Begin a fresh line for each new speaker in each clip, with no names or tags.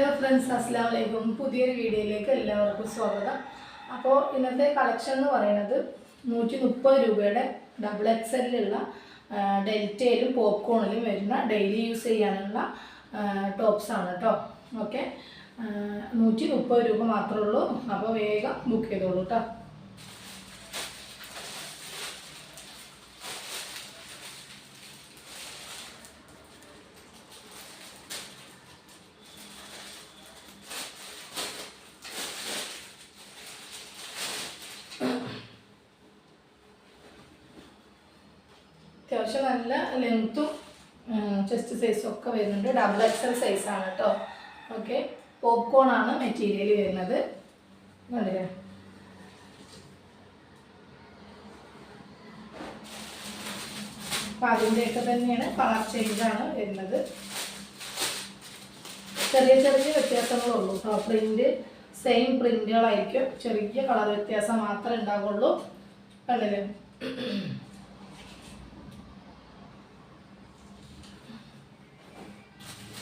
Hello friends, അസ്സലാമു അലൈക്കും. പുതിയൊരു വീഡിയോയിലേക്ക് എല്ലാവർക്കും സ്വാഗതം. അപ്പോൾ ഇന്നത്തെ കളക്ഷൻ എന്ന് പറയുന്നത് 130 രൂപയുടെ ഡബിൾ എക്സലിലുള്ള ഡെൽറ്റയിലും പോപ്കോണിലും വരുന്ന ഡെയിലി യൂസ് ചെയ്യാനുള്ള ടോപ്സാണ് കേട്ടോ. ഓക്കെ, 130 രൂപ മാത്രമേ ഉള്ളൂ. അപ്പോൾ വേഗം ബുക്ക് ചെയ്തോളൂ കേട്ടോ. അത്യാവശ്യം നല്ല ലെങ്ത്തും ചെസ്റ്റ് സൈസും ഒക്കെ വരുന്നുണ്ട്. ഡബിൾ എക്സൽ സൈസാണ് കേട്ടോ. ഓക്കെ, പോപ്കോൺ ആണ് മെറ്റീരിയൽ വരുന്നത്. കണ്ടില്ലേ? അപ്പം അതിൻ്റെയൊക്കെ തന്നെയാണ് കളർ ചേഞ്ചാണ് വരുന്നത്. ചെറിയ ചെറിയ വ്യത്യാസങ്ങളുള്ളൂ കേട്ടോ. പ്രിൻ്റ് സെയിം പ്രിൻ്റുകളായിരിക്കും, ചെറിയ കളർ വ്യത്യാസം മാത്രമേ ഉണ്ടാവുള്ളൂ. കണ്ടില്ലേ?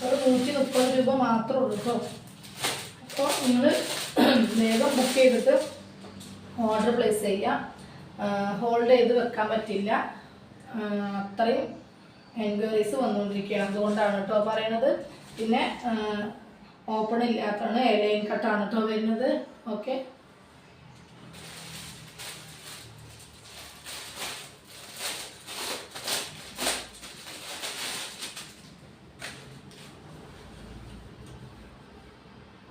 ഒരു 130 രൂപ മാത്രമേ ഉള്ളൂ കേട്ടോ. അപ്പോൾ നിങ്ങൾ വേഗം ബുക്ക് ചെയ്തിട്ട് ഓർഡർ പ്ലേസ് ചെയ്യുക. ഹോൾഡ് ചെയ്ത് വെക്കാൻ പറ്റില്ല, അത്രയും എൻക്വയറീസ് വന്നുകൊണ്ടിരിക്കുകയാണ്. അതുകൊണ്ടാണ് കേട്ടോ പറയണത്. പിന്നെ ഓപ്പൺ ഇല്ലാത്തതാണ്, ലൈൻ കട്ടാണ് കേട്ടോ വരുന്നത്. ഓക്കെ,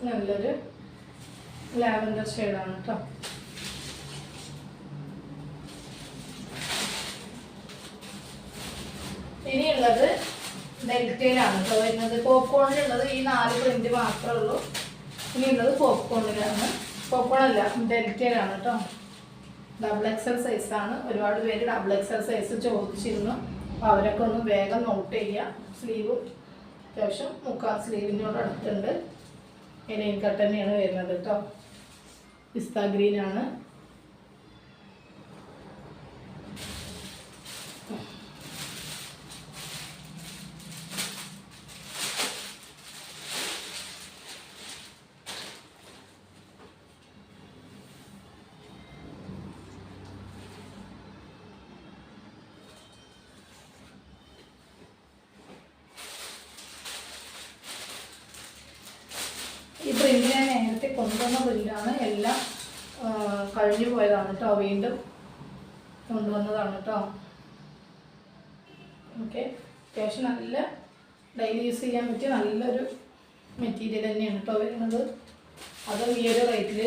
നല്ലൊരു ലാവൻഡർ ഷെയ്ഡാണ് കേട്ടോ. ഇനിയുള്ളത് ഡെൽറ്റയിലാണ് കേട്ടോ വരുന്നത്. പോപ്കോണിലുള്ളത് ഈ 4 പ്രിന്റ് മാത്രമേ ഉള്ളൂ. ഇനിയുള്ളത് പോപ്കോണിലാണ്. പോപ്കോൺ അല്ല, ഡെൽറ്റയിലാണ് കേട്ടോ. ഡബിൾ എക്സൽ സൈസാണ്. ഒരുപാട് പേര് ഡബിൾ എക്സൽ സൈസ് ചോദിച്ചിരുന്നു. അപ്പോൾ അവരൊക്കെ ഒന്ന് വേഗം നോട്ട് ചെയ്യുക. സ്ലീവ് അത്യാവശ്യം 3/4 സ്ലീവിനോട് അടുത്തുണ്ട്. ലൈൻ കട്ട് തന്നെയാണ് വരുന്നത് കേട്ടോ. പിസ്ത ഗ്രീനാണ്. ഈ പ്രിന്റ് ഞാൻ നേരത്തെ കൊണ്ടുവന്ന പ്രിന്റാണ്. എല്ലാം കഴിഞ്ഞു പോയതാണ് കേട്ടോ. വീണ്ടും കൊണ്ടുവന്നതാണ് കേട്ടോ. ഓക്കെ, അത്യാവശ്യം നല്ല ഡെയിലി യൂസ് ചെയ്യാൻ പറ്റിയ നല്ലൊരു മെറ്റീരിയൽ തന്നെയാണ് കേട്ടോ വരുന്നത്. അതും ഈ ഒരു റേറ്റിൽ.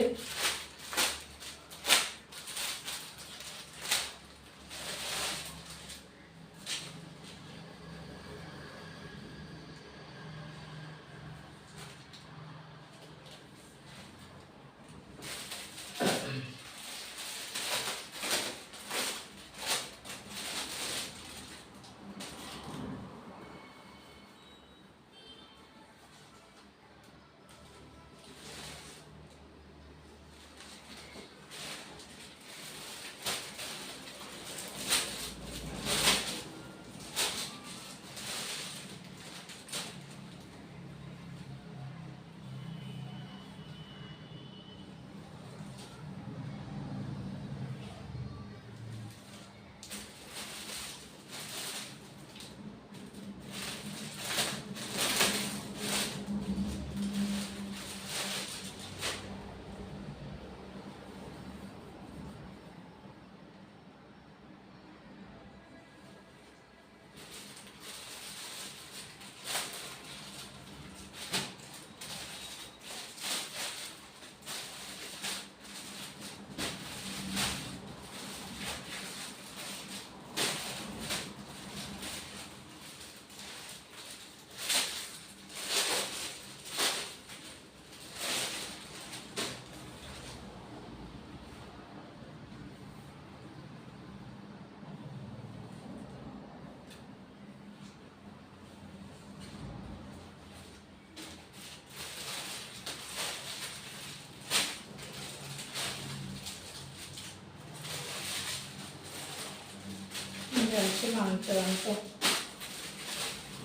കഴിച്ച് കാണിച്ചതാണ് കേട്ടോ.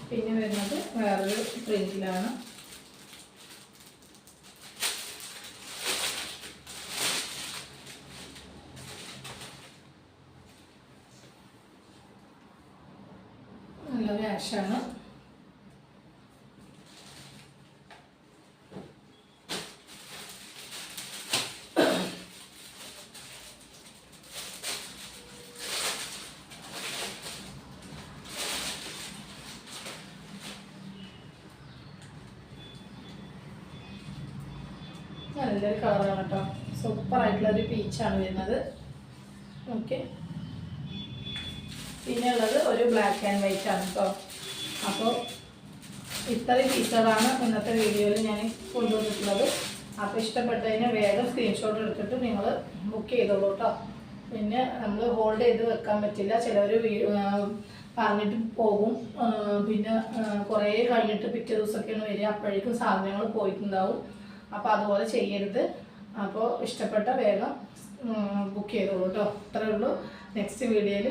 പിന്നെ വരുന്നത് വേറൊരു പ്രിന്റിലാണ്. ആഷാണ്. നല്ലൊരു കളറാണ് കേട്ടോ. സൂപ്പറായിട്ടുള്ളൊരു പീച്ചാണ് വരുന്നത്. ഓക്കെ, പിന്നെ ഉള്ളത് ഒരു ബ്ലാക്ക് ആൻഡ് വൈറ്റ് ആണ് കേട്ടോ. അപ്പോൾ ഇത്രയും പീസുകളാണ് ഇന്നത്തെ വീഡിയോയിൽ ഞാൻ കൊണ്ടുവന്നിട്ടുള്ളത്. അപ്പോൾ ഇഷ്ടപ്പെട്ടതിന് വേഗം സ്ക്രീൻഷോട്ട് എടുത്തിട്ട് നിങ്ങൾ ബുക്ക് ചെയ്തോളൂ കേട്ടോ. പിന്നെ നമ്മൾ ഹോൾഡ് ചെയ്ത് വെക്കാൻ പറ്റില്ല. ചിലവർ പറഞ്ഞിട്ട് പോകും, പിന്നെ കുറേ കഴിഞ്ഞിട്ട് പിറ്റേ ദിവസമൊക്കെയാണ് വരിക. അപ്പോഴേക്കും സാധനങ്ങൾ പോയിട്ടുണ്ടാവും. അപ്പോൾ അതുപോലെ ചെയ്യരുത്. അപ്പോൾ ഇഷ്ടപ്പെട്ട വേഗം ബുക്ക് ചെയ്തോളൂ കേട്ടോ. അത്രയേ ഉള്ളൂ. നെക്സ്റ്റ് വീഡിയോയിൽ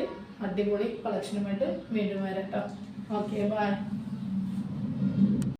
അടിപൊളി കളക്ഷനുമായിട്ട് വീണ്ടും വരാം കേട്ടോ. Okay, by.